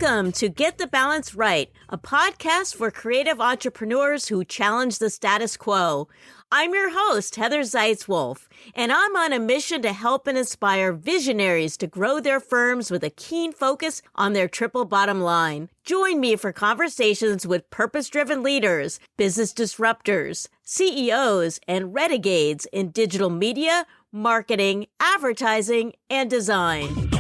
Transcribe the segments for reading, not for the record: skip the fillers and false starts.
Welcome to Get the Balance Right, a podcast for creative entrepreneurs who challenge the status quo. I'm your host, Heather Zeitzwolf, and I'm on a mission to help and inspire visionaries to grow their firms with a keen focus on their triple bottom line. Join me for conversations with purpose-driven leaders, business disruptors, CEOs, and renegades in digital media, marketing, advertising, and design.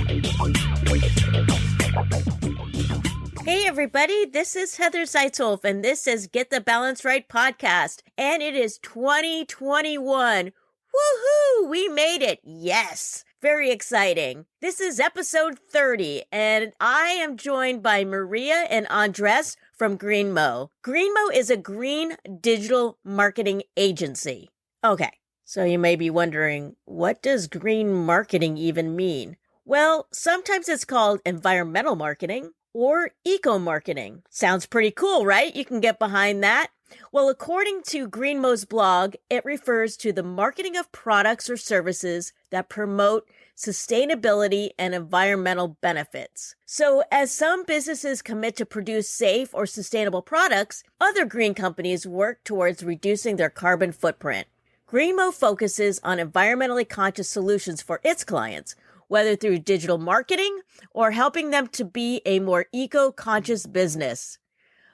Hey everybody, this is Heather Zeitzwolf, and this is Get the Balance Right podcast, and it is 2021. Woohoo! We made it! Yes! Very exciting. This is episode 30, and I am joined by Maria and Andres from Greenmo. Greenmo is a green digital marketing agency. Okay, so you may be wondering, what does green marketing even mean? Well, sometimes it's called environmental marketing or eco-marketing. Sounds pretty cool, right? You can get behind that. Well, according to Greenmo's blog, it refers to the marketing of products or services that promote sustainability and environmental benefits. So as some businesses commit to produce safe or sustainable products, other green companies work towards reducing their carbon footprint. Greenmo focuses on environmentally conscious solutions for its clients, whether through digital marketing or helping them to be a more eco-conscious business.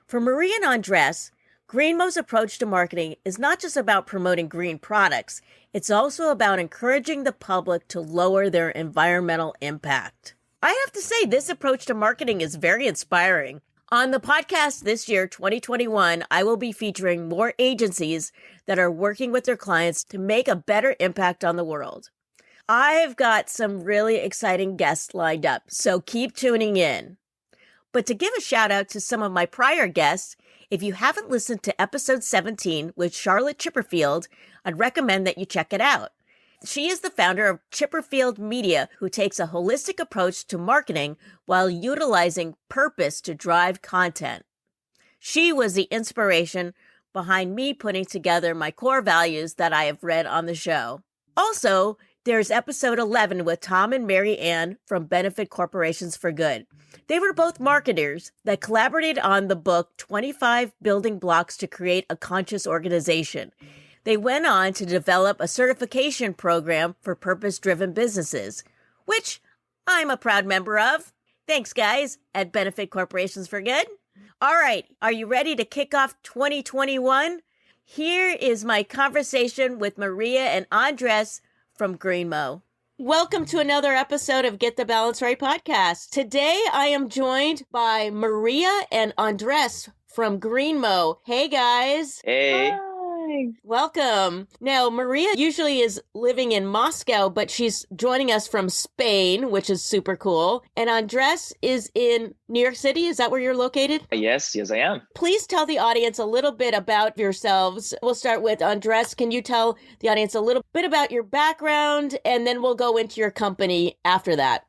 For Maria and Andres, Greenmo's approach to marketing is not just about promoting green products, it's also about encouraging the public to lower their environmental impact. I have to say, this approach to marketing is very inspiring. On the podcast this year, 2021, I will be featuring more agencies that are working with their clients to make a better impact on the world. I've got some really exciting guests lined up, so keep tuning in. But to give a shout out to some of my prior guests, if you haven't listened to episode 17 with Charlotte Chipperfield, I'd recommend that you check it out. She is the founder of Chipperfield Media, who takes a holistic approach to marketing while utilizing purpose to drive content. She was the inspiration behind me putting together my core values that I have read on the show. Also, there's episode 11 with Tom and Mary Ann from Benefit Corporations for Good. They were both marketers that collaborated on the book 25 Building Blocks to Create a Conscious Organization. They went on to develop a certification program for purpose-driven businesses, which I'm a proud member of. Thanks, guys, at Benefit Corporations for Good. All right, are you ready to kick off 2021? Here is my conversation with Maria and Andres from Greenmo. Welcome to another episode of Get the Balance Right podcast. Today I am joined by Maria and Andres from Greenmo. Hey guys. Hey. Hi. Welcome. Now, Maria usually is living in Moscow, but she's joining us from Spain, which is super cool. And Andres is in New York City. Is that where you're located? Yes, I am. Please tell the audience a little bit about yourselves. We'll start with Andres. Can you tell the audience a little bit about your background, and then we'll go into your company after that?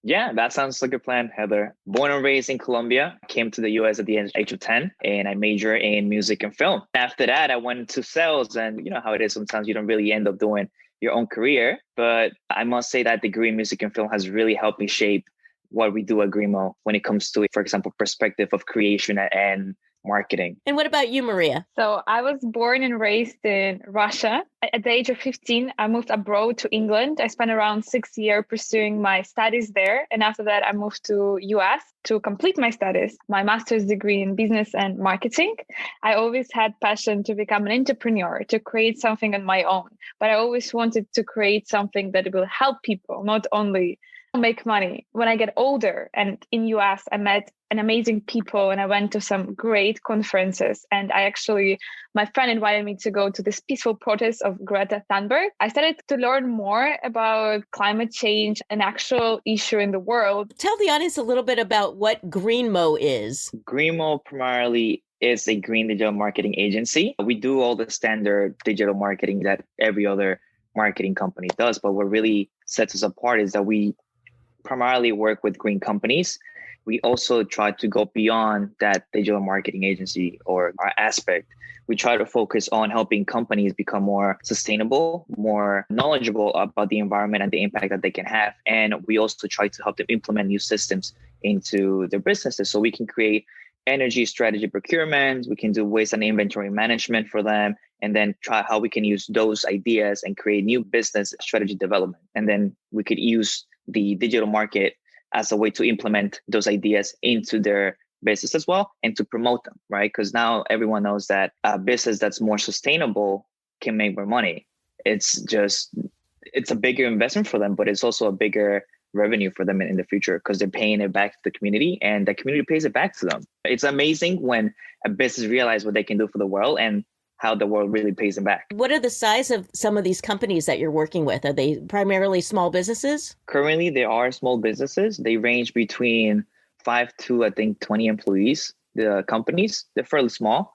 Yeah, that sounds like a plan, Heather. Born and raised in Colombia, came to the US at the age of 10, and I majored in music and film. After that, I went into sales, and you know how it is. Sometimes you don't really end up doing your own career. But I must say that degree in music and film has really helped me shape what we do at Greenmo when it comes to, for example, perspective of creation and marketing. And what about you, Maria? So I was born and raised in Russia. At the age of 15, I moved abroad to England. I spent around 6 years pursuing my studies there. And after that, I moved to US to complete my studies, my master's degree in business and marketing. I always had passion to become an entrepreneur, to create something on my own. But I always wanted to create something that will help people, not only make money. When I get older and in US, I met an amazing people and I went to some great conferences. And my friend invited me to go to this peaceful protest of Greta Thunberg. I started to learn more about climate change, an actual issue in the world. Tell the audience a little bit about what Greenmo is. Greenmo primarily is a green digital marketing agency. We do all the standard digital marketing that every other marketing company does. But what really sets us apart is that we primarily work with green companies. We also try to go beyond that digital marketing agency or our aspect. We try to focus on helping companies become more sustainable, more knowledgeable about the environment and the impact that they can have. And we also try to help them implement new systems into their businesses. So we can create energy strategy procurement, we can do waste and inventory management for them, and then try how we can use those ideas and create new business strategy development. And then we could use the digital market as a way to implement those ideas into their business as well and to promote them, right? Because now everyone knows that a business that's more sustainable can make more money. It's a bigger investment for them, but it's also a bigger revenue for them in the future because they're paying it back to the community and the community pays it back to them. It's amazing when a business realizes what they can do for the world and how the world really pays them back. What are the size of some of these companies that you're working with? Are they primarily small businesses? Currently, they are small businesses. They range between 5 to, I think, 20 employees. The companies, they're fairly small.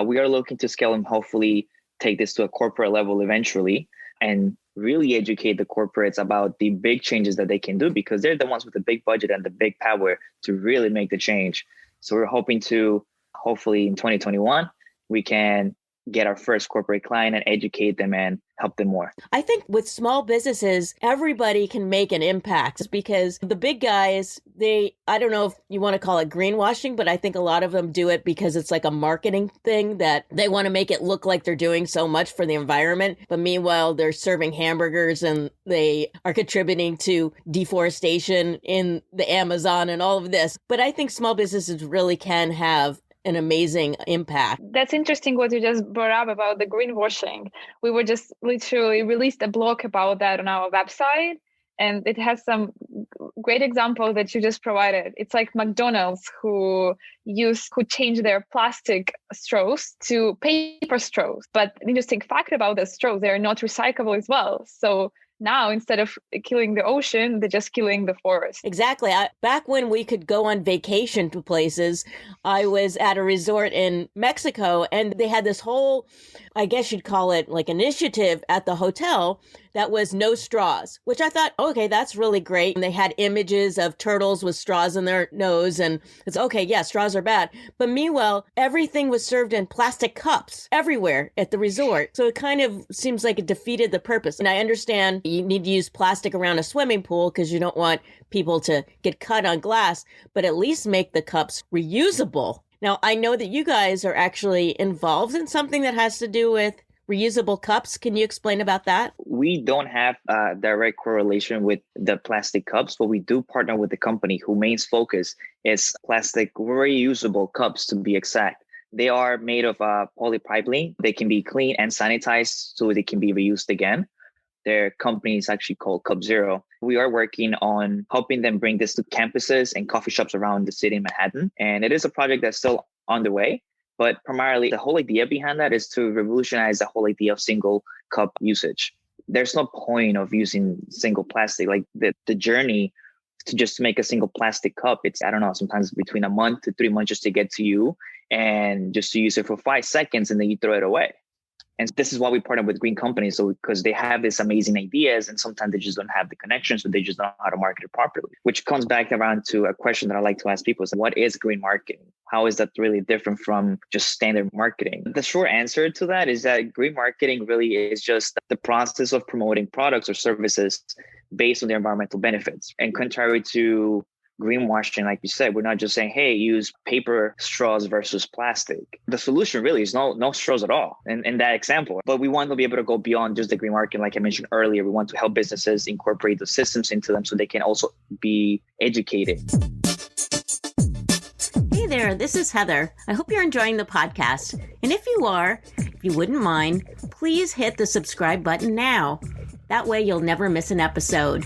We are looking to scale and hopefully take this to a corporate level eventually and really educate the corporates about the big changes that they can do because they're the ones with the big budget and the big power to really make the change. So we're hoping to, hopefully in 2021, we can get our first corporate client and educate them and help them more. I think with small businesses, everybody can make an impact because the big guys, I don't know if you want to call it greenwashing, but I think a lot of them do it because it's like a marketing thing that they want to make it look like they're doing so much for the environment. But meanwhile, they're serving hamburgers and they are contributing to deforestation in the Amazon and all of this. But I think small businesses really can have an amazing impact. That's interesting what you just brought up about the greenwashing. We were just literally released a blog about that on our website, and it has some great example that you just provided. It's like McDonald's who changed their plastic straws to paper straws. But the interesting fact about the straws, they are not recyclable as well. So now, instead of killing the ocean, they're just killing the forest. Exactly. Back when we could go on vacation to places, I was at a resort in Mexico and they had this whole, I guess you'd call it like initiative at the hotel that was no straws, which I thought, okay, that's really great. And they had images of turtles with straws in their nose. And it's okay, yeah, straws are bad. But meanwhile, everything was served in plastic cups everywhere at the resort. So it kind of seems like it defeated the purpose. And I understand you need to use plastic around a swimming pool because you don't want people to get cut on glass, but at least make the cups reusable. Now, I know that you guys are actually involved in something that has to do with reusable cups. Can you explain about that? We don't have a direct correlation with the plastic cups, but we do partner with the company whose main focus is plastic reusable cups, to be exact. They are made of polypropylene. They can be cleaned and sanitized so they can be reused again. Their company is actually called Cup Zero. We are working on helping them bring this to campuses and coffee shops around the city in Manhattan. And it is a project that's still on the way. But primarily, the whole idea behind that is to revolutionize the whole idea of single cup usage. There's no point of using single plastic. Like the journey to just make a single plastic cup, it's, I don't know, sometimes between a month to 3 months just to get to you and just to use it for 5 seconds and then you throw it away. And this is why we partner with green companies. So because they have these amazing ideas and sometimes they just don't have the connections, so they just don't know how to market it properly, which comes back around to a question that I like to ask people. So what is green marketing? How is that really different from just standard marketing? The short answer to that is that green marketing really is just the process of promoting products or services based on their environmental benefits. And contrary to greenwashing, like you said, we're not just saying, hey, use paper straws versus plastic. The solution really is no straws at all in that example. But we want to be able to go beyond just the green marketing. Like I mentioned earlier, we want to help businesses incorporate the systems into them so they can also be educated. Hey there, this is Heather. I hope you're enjoying the podcast. And if you are, if you wouldn't mind, please hit the subscribe button now. That way you'll never miss an episode.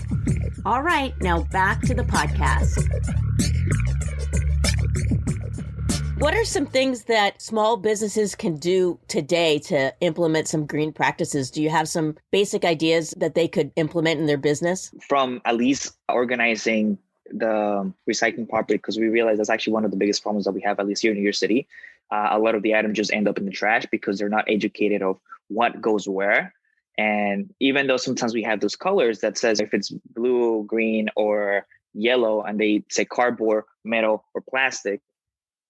All right, now back to the podcast. What are some things that small businesses can do today to implement some green practices? Do you have some basic ideas that they could implement in their business? From at least organizing the recycling properly, because we realize that's actually one of the biggest problems that we have, at least here in New York City. A lot of the items just end up in the trash because they're not educated of what goes where. And even though sometimes we have those colors that says if it's blue, green, or yellow, and they say cardboard, metal, or plastic,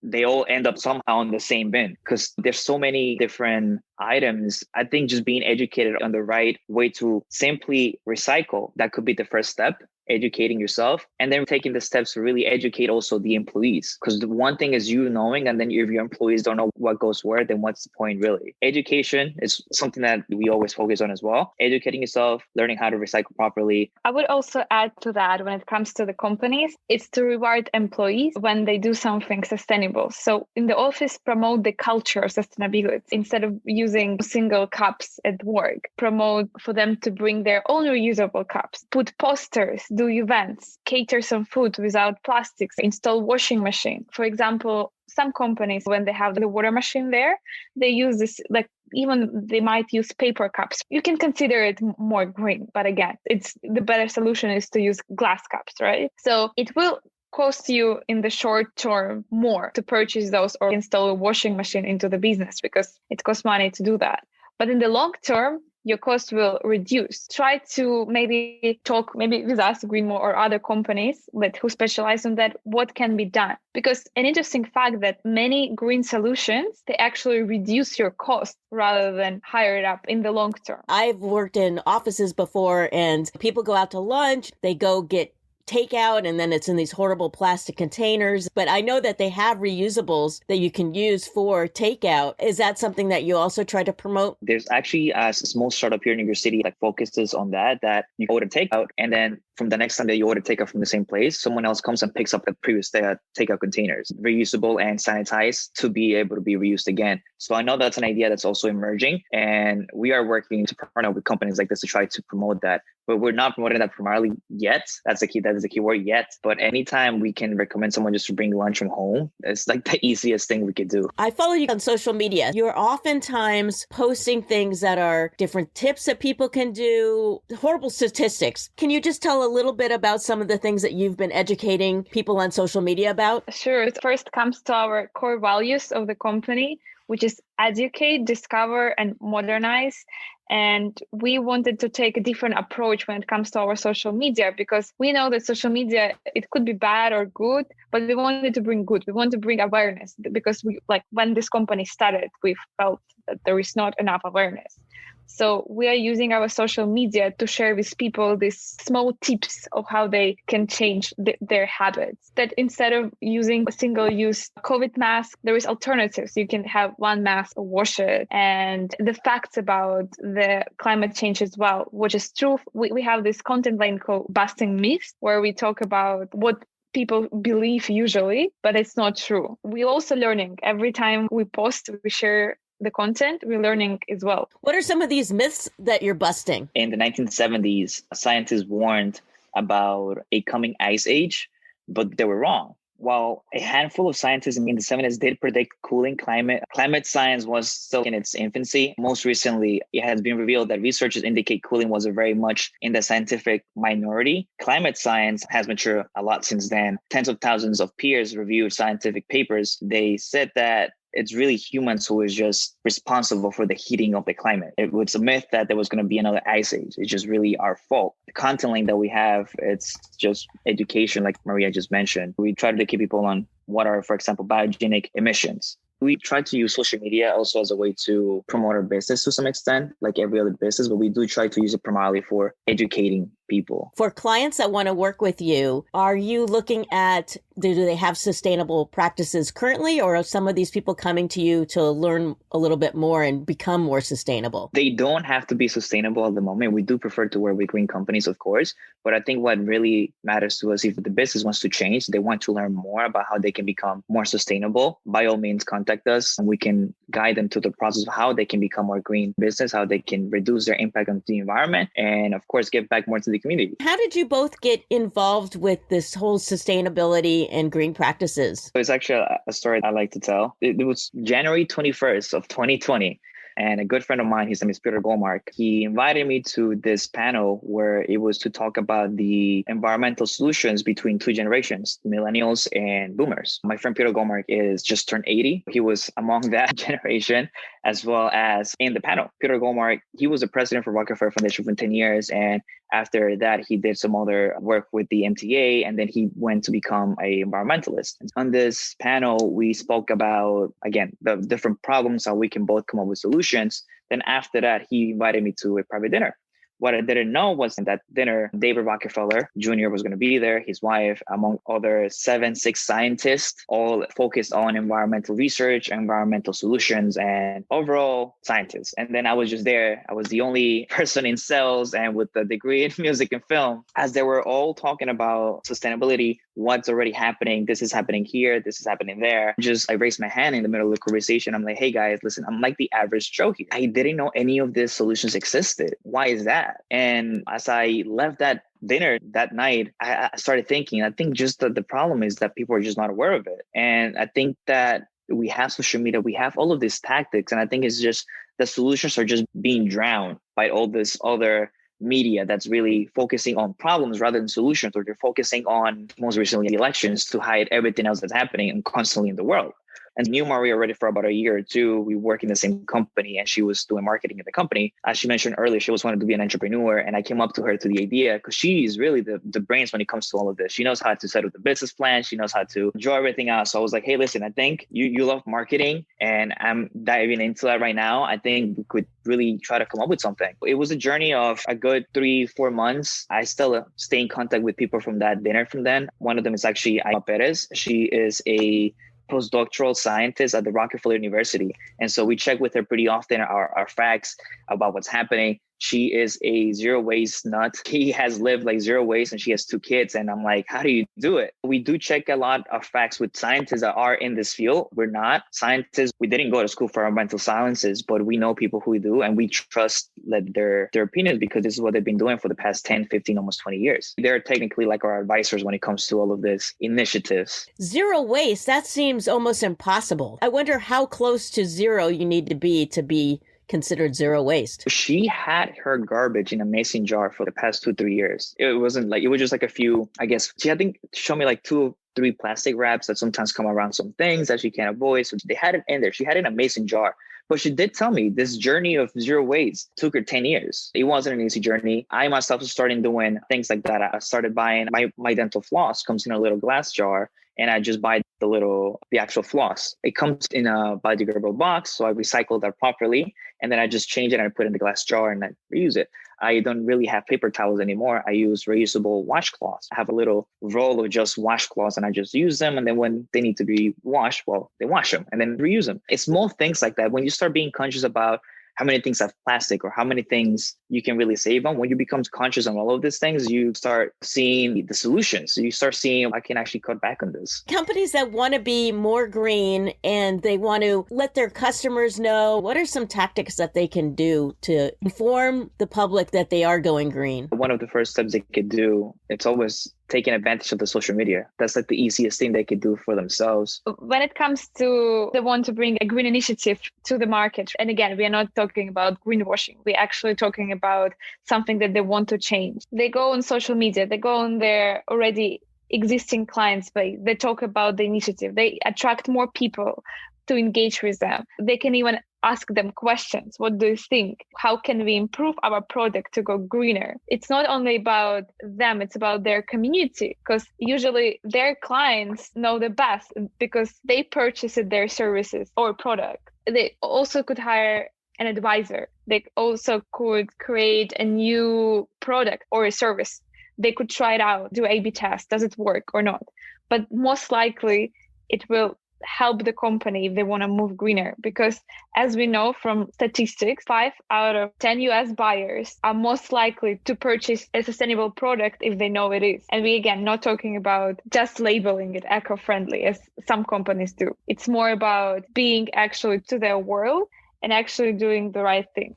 they all end up somehow in the same bin because there's so many different items. I think just being educated on the right way to simply recycle, that could be the first step. educating yourself, and then taking the steps to really educate also the employees. Because the one thing is you knowing, and then if your employees don't know what goes where, then what's the point really? Education is something that we always focus on as well. Educating yourself, learning how to recycle properly. I would also add to that when it comes to the companies, it's to reward employees when they do something sustainable. So in the office, promote the culture of sustainability instead of using single cups at work. Promote for them to bring their own reusable cups, put posters, do events, cater some food without plastics, install washing machine. For example, some companies, when they have the water machine there, they use this, like even they might use paper cups. You can consider it more green, but again, it's the better solution is to use glass cups, right? So it will cost you in the short term more to purchase those or install a washing machine into the business because it costs money to do that. But in the long term, your cost will reduce. Try to maybe talk maybe with us, Greenmo, or other companies who specialize in that, what can be done. Because an interesting fact that many green solutions, they actually reduce your cost rather than higher it up in the long term. I've worked in offices before and people go out to lunch, they go get takeout, and then it's in these horrible plastic containers. But I know that they have reusables that you can use for takeout. Is that something that you also try to promote? There's actually a small startup here in New York City that focuses on that you order takeout, and then from the next time that you order takeout from the same place, someone else comes and picks up the previous takeout containers, reusable and sanitized to be able to be reused again. So I know that's an idea that's also emerging, and we are working to partner with companies like this to try to promote that. But we're not promoting that primarily yet. That is the key word, yet. But anytime we can recommend someone just to bring lunch from home, it's like the easiest thing we could do. I follow you on social media. You're oftentimes posting things that are different tips that people can do, horrible statistics. Can you just tell a little bit about some of the things that you've been educating people on social media about? Sure. It first comes to our core values of the company, which is educate, discover, and modernize. And we wanted to take a different approach when it comes to our social media, because we know that social media, it could be bad or good, but we wanted to bring good. We want to bring awareness because when this company started, we felt that there is not enough awareness. So we are using our social media to share with people these small tips of how they can change their habits. That instead of using a single-use COVID mask, there is alternatives. You can have one mask, wash it, and the facts about the climate change as well, which is true. We have this content lane called Busting Myths, where we talk about what people believe usually, but it's not true. We're also learning. Every time we post, we share the content, we're learning as well. What are some of these myths that you're busting? In the 1970s, scientists warned about a coming ice age, but they were wrong. While a handful of scientists in the 70s did predict cooling climate science was still in its infancy. Most recently, it has been revealed that researchers indicate cooling was very much in the scientific minority. Climate science has matured a lot since then. Tens of thousands of peers reviewed scientific papers. They said that it's really humans who is just responsible for the heating of the climate. It was a myth that there was going to be another ice age. It's just really our fault. The content link that we have, it's just education, like Maria just mentioned. We try to keep people on what are, for example, biogenic emissions. We try to use social media also as a way to promote our business to some extent, like every other business, but we do try to use it primarily for educating people. For clients that want to work with you, are you looking at, do they have sustainable practices currently, or are some of these people coming to you to learn a little bit more and become more sustainable? They don't have to be sustainable at the moment. We do prefer to work with green companies, of course, but I think what really matters to us, if the business wants to change, they want to learn more about how they can become more sustainable, by all means, contact us and we can guide them to the process of how they can become more green business, how they can reduce their impact on the environment, and of course, give back more to the community. How did you both get involved with this whole sustainability and green practices? It's actually a story I like to tell. It was January 21st of 2020. And a good friend of mine, his name is Peter Goldmark, he invited me to this panel where it was to talk about the environmental solutions between two generations, millennials and boomers. My friend Peter Goldmark is just turned 80. He was among that generation, as well as in the panel. Peter Goldmark, he was the president for Rockefeller Foundation for 10 years. And after that, he did some other work with the MTA, and then he went to become an environmentalist. And on this panel, we spoke about, again, the different problems, how we can both come up with solutions. Then after that, he invited me to a private dinner What I didn't know was in that dinner, David Rockefeller Jr. was going to be there, his wife, among other 6 scientists, all focused on environmental research, environmental solutions, and overall scientists. And then I was just there. I was the only person in sales and with the degree in music and film, as they were all talking about sustainability, what's already happening. This is happening here. This is happening there. I raised my hand in the middle of the conversation. I'm like, hey guys, listen, I'm like the average Joe here. I didn't know any of these solutions existed. Why is that? And as I left that dinner that night, I started thinking, I think just the problem is that people are just not aware of it. And I think that we have social media, we have all of these tactics. And I think it's just the solutions are just being drowned by all this other media that's really focusing on problems rather than solutions, or they're focusing on, most recently, elections to hide everything else that's happening and constantly in the world. And knew Maria already for about a year or two. We work in the same company and she was doing marketing in the company. As she mentioned earlier, she always wanted to be an entrepreneur. And I came up to her to the idea because she is really the brains when it comes to all of this. She knows how to set up the business plan. She knows how to draw everything out. So I was like, hey, listen, I think you love marketing and I'm diving into that right now. I think we could really try to come up with something. It was a journey of a good 3-4 months. I still stay in contact with people from that dinner from then. One of them is actually Ima Perez. She is a postdoctoral scientist at the Rockefeller University. And so we check with her pretty often our facts about what's happening. She is a zero waste nut. He has lived like zero waste and she has 2 kids. And I'm like, how do you do it? We do check a lot of facts with scientists that are in this field. We're not scientists. We didn't go to school for environmental sciences, but we know people who do. And we trust their opinions because this is what they've been doing for the past 10, 15, almost 20 years. They're technically like our advisors when it comes to all of this initiatives. Zero waste, that seems almost impossible. I wonder how close to zero you need to be considered zero waste. She had her garbage in a mason jar for the past 2-3 years. It was just like a few, I guess, she had to show me like 2-3 plastic wraps that sometimes come around some things that she can't avoid. So they had it in there. She had it in a mason jar. But she did tell me this journey of zero waste took her 10 years. It wasn't an easy journey. I myself started doing things like that. I started buying my dental floss comes in a little glass jar. And I just buy the actual floss. It comes in a biodegradable box. So I recycle that properly. And then I just change it and I put it in the glass jar and I reuse it. I don't really have paper towels anymore. I use reusable washcloths. I have a little roll of just washcloths and I just use them. And then when they need to be washed, well, they wash them and then reuse them. It's small things like that. When you start being conscious about how many things have plastic or how many things you can really save on. When you become conscious on all of these things, you start seeing the solutions. So you start seeing, I can actually cut back on this. Companies that want to be more green and they want to let their customers know, what are some tactics that they can do to inform the public that they are going green? One of the first steps they could do, it's always taking advantage of the social media. That's like the easiest thing they could do for themselves. When it comes to they want to bring a green initiative to the market, and again, we are not talking about greenwashing. We're actually talking about something that they want to change. They go on social media, they go on their already existing clients, but they talk about the initiative. They attract more people to engage with them. They can even ask them questions. What do you think? How can we improve our product to go greener? It's not only about them, it's about their community, because usually their clients know the best because they purchased their services or product. They also could hire an advisor. They also could create a new product or a service. They could try it out, do A/B test. Does it work or not? But most likely it will help the company if they want to move greener, because as we know from statistics, 5 out of 10 US buyers are most likely to purchase a sustainable product if they know it is. And we, again, not talking about just labeling it eco-friendly as some companies do. It's more about being actually to their world and actually doing the right thing.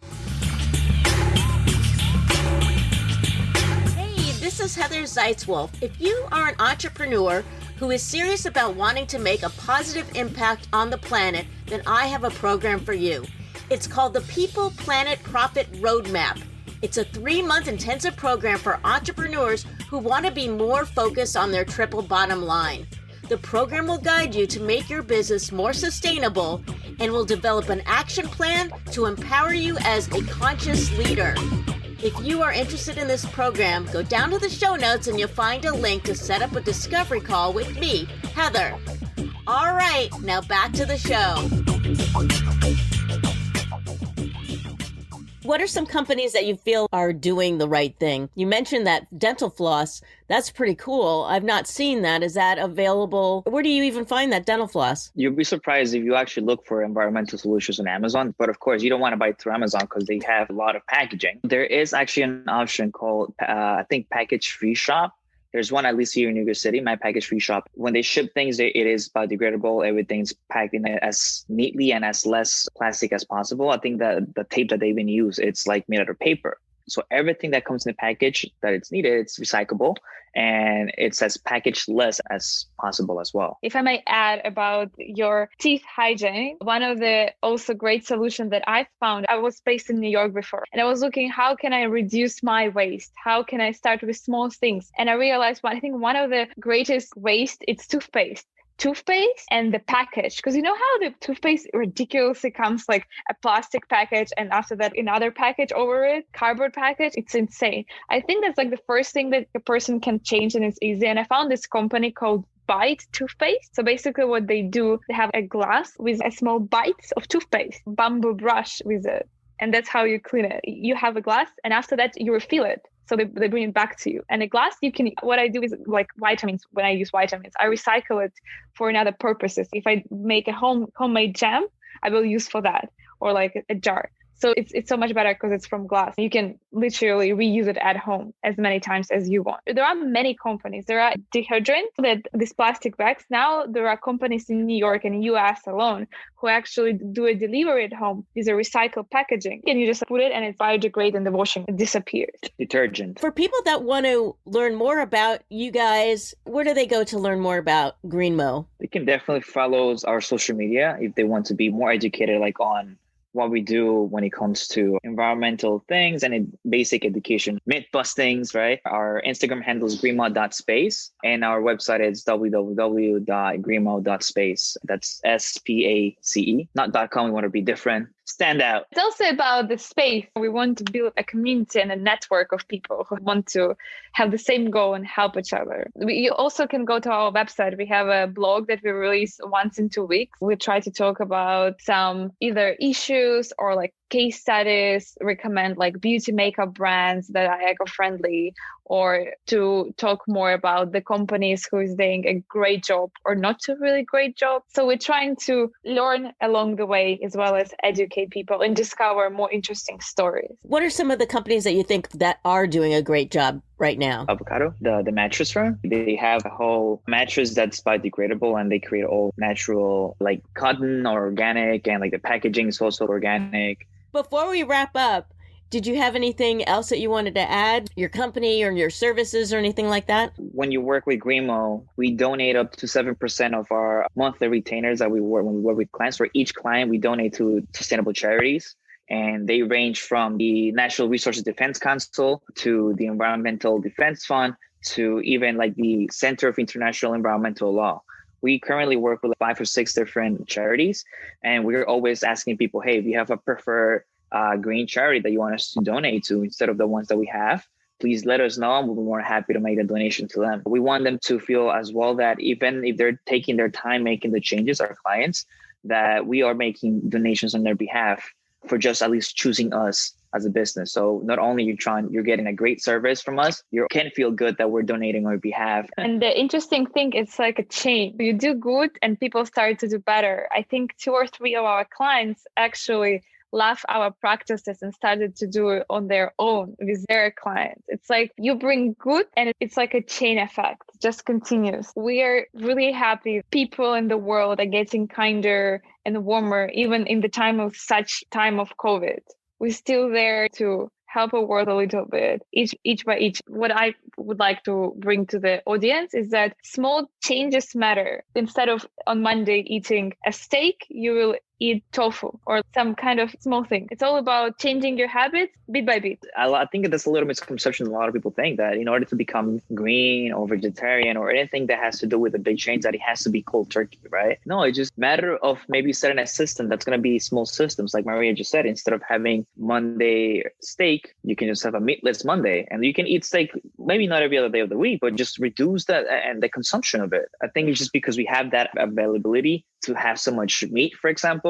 Hey, this is Heather Zeitzwolf. If you are an entrepreneur who is serious about wanting to make a positive impact on the planet, then I have a program for you. It's called the People, Planet, Profit Roadmap. It's a 3-month intensive program for entrepreneurs who want to be more focused on their triple bottom line. The program will guide you to make your business more sustainable and will develop an action plan to empower you as a conscious leader. If you are interested in this program, go down to the show notes and you'll find a link to set up a discovery call with me, Heather. All right, now back to the show. What are some companies that you feel are doing the right thing? You mentioned that dental floss. That's pretty cool. I've not seen that. Is that available? Where do you even find that dental floss? You'll be surprised if you actually look for environmental solutions on Amazon. But of course, you don't want to buy it through Amazon because they have a lot of packaging. There is actually an option called, I think, Package Free Shop. There's one at least here in New York City, my Package Free Shop. When they ship things, it is biodegradable. Everything's packed in as neatly and as less plastic as possible. I think that the tape that they even use, it's like made out of paper. So everything that comes in the package that it's needed, it's recyclable, and it's as packaged less as possible as well. If I may add about your teeth hygiene, one of the also great solutions that I found, I was based in New York before, and I was looking, how can I reduce my waste? How can I start with small things? And I realized, I think one of the greatest waste is toothpaste and the package, because you know how the toothpaste ridiculously comes like a plastic package and after that another package over it, cardboard package. It's insane. I think that's like the first thing that a person can change, and it's easy. And I found this company called Bite toothpaste. So basically what they do, they have a glass with a small bites of toothpaste, bamboo brush with it, and that's how you clean it. You have a glass and after that you refill it. So they bring it back to you. And a glass, what I do is like vitamins. When I use vitamins, I recycle it for another purposes. If I make a homemade jam, I will use for that, or like a jar. So it's so much better because it's from glass. You can literally reuse it at home as many times as you want. There are many companies. There are deodorant that these plastic bags. Now there are companies in New York and US alone who actually do a delivery at home with a recycled packaging. And you just put it and it biodegrades and the washing disappears. Detergent. For people that want to learn more about you guys, where do they go to learn more about Greenmo? They can definitely follow our social media if they want to be more educated, like on what we do when it comes to environmental things and basic education, myth bustings, right? Our Instagram handle is greenmo.space and our website is www.greenmo.space. That's SPACE, not .com. We want to be different. Stand out. It's also about the space. We want to build a community and a network of people who want to have the same goal and help each other. You also can go to our website. We have a blog that we release once in 2 weeks. We try to talk about some either issues or like case studies, recommend like beauty makeup brands that are eco-friendly, or to talk more about the companies who is doing a great job or not a really great job. So we're trying to learn along the way as well as educate people and discover more interesting stories. What are some of the companies that you think that are doing a great job right now? Avocado, the mattress firm. They have a whole mattress that's biodegradable and they create all natural like cotton or organic, and like the packaging is also organic. Before we wrap up, did you have anything else that you wanted to add? Your company or your services or anything like that? When you work with Greenmo, we donate up to 7% of our monthly retainers that we work when we work with clients. For each client, we donate to sustainable charities. And they range from the Natural Resources Defense Council to the Environmental Defense Fund to even like the Center of International Environmental Law. We currently work with 5 or 6 different charities, and we're always asking people, hey, if you have a preferred green charity that you want us to donate to instead of the ones that we have, please let us know, and we'll be more happy to make a donation to them. We want them to feel as well that even if they're taking their time making the changes, our clients, that we are making donations on their behalf for just at least choosing us as a business. So not only you're getting a great service from us, you can feel good that we're donating on your behalf. And the interesting thing, it's like a chain. You do good and people start to do better. I think 2 or 3 of our clients actually left our practices and started to do it on their own with their clients. It's like you bring good and it's like a chain effect, it just continues. We are really happy people in the world are getting kinder and warmer, even in the time of COVID. We're still there to help our world a little bit, each by each. What I would like to bring to the audience is that small changes matter. Instead of on Monday eating a steak, you will eat tofu or some kind of small thing. It's all about changing your habits bit by bit. I think that's a little misconception. A lot of people think that in order to become green or vegetarian or anything that has to do with a big change, that it has to be cold turkey, right? No, it's just a matter of maybe setting a system that's going to be small systems. Like Maria just said, instead of having Monday steak, you can just have a meatless Monday, and you can eat steak maybe not every other day of the week, but just reduce that and the consumption of it. I think it's just because we have that availability to have so much meat, for example,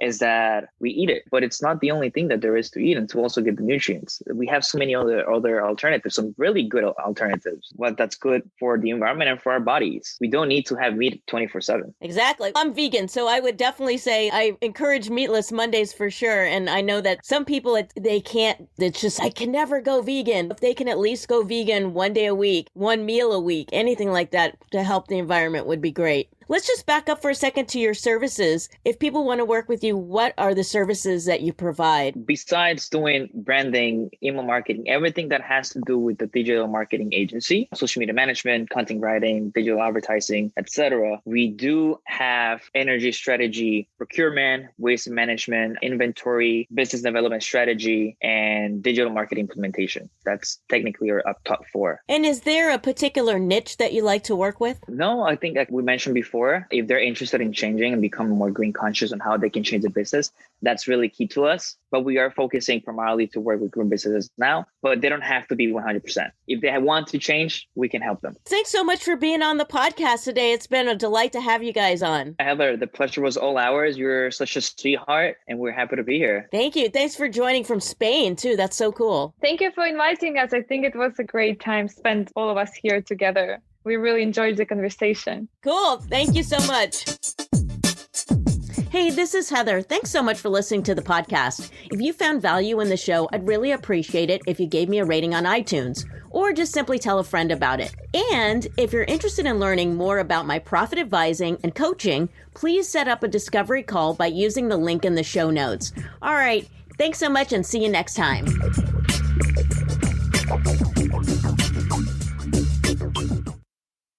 is that we eat it, but it's not the only thing that there is to eat and to also get the nutrients. We have so many other alternatives, some really good alternatives. What that's good for the environment and for our bodies. We don't need to have meat 24/7. Exactly. I'm vegan, so I would definitely say I encourage meatless Mondays for sure. And I know that some people, they can't, it's just, I can never go vegan. If they can at least go vegan one day a week, one meal a week, anything like that to help the environment would be great. Let's just back up for a second to your services. If people want to work with you, what are the services that you provide? Besides doing branding, email marketing, everything that has to do with the digital marketing agency, social media management, content writing, digital advertising, etc., we do have energy strategy, procurement, waste management, inventory, business development strategy, and digital marketing implementation. That's technically our top 4. And is there a particular niche that you like to work with? No, I think like we mentioned before, if they're interested in changing and becoming more green conscious on how they can change the business, that's really key to us. But we are focusing primarily to work with green businesses now, but they don't have to be 100%. If they want to change, we can help them. Thanks so much for being on the podcast today. It's been a delight to have you guys on. Heather, the pleasure was all ours. You're such a sweetheart, and we're happy to be here. Thank you. Thanks for joining from Spain, too. That's so cool. Thank you for inviting us. I think it was a great time spent all of us here together. We really enjoyed the conversation. Cool. Thank you so much. Hey, this is Heather. Thanks so much for listening to the podcast. If you found value in the show, I'd really appreciate it if you gave me a rating on iTunes, or just simply tell a friend about it. And if you're interested in learning more about my profit advising and coaching, please set up a discovery call by using the link in the show notes. All right. Thanks so much and see you next time.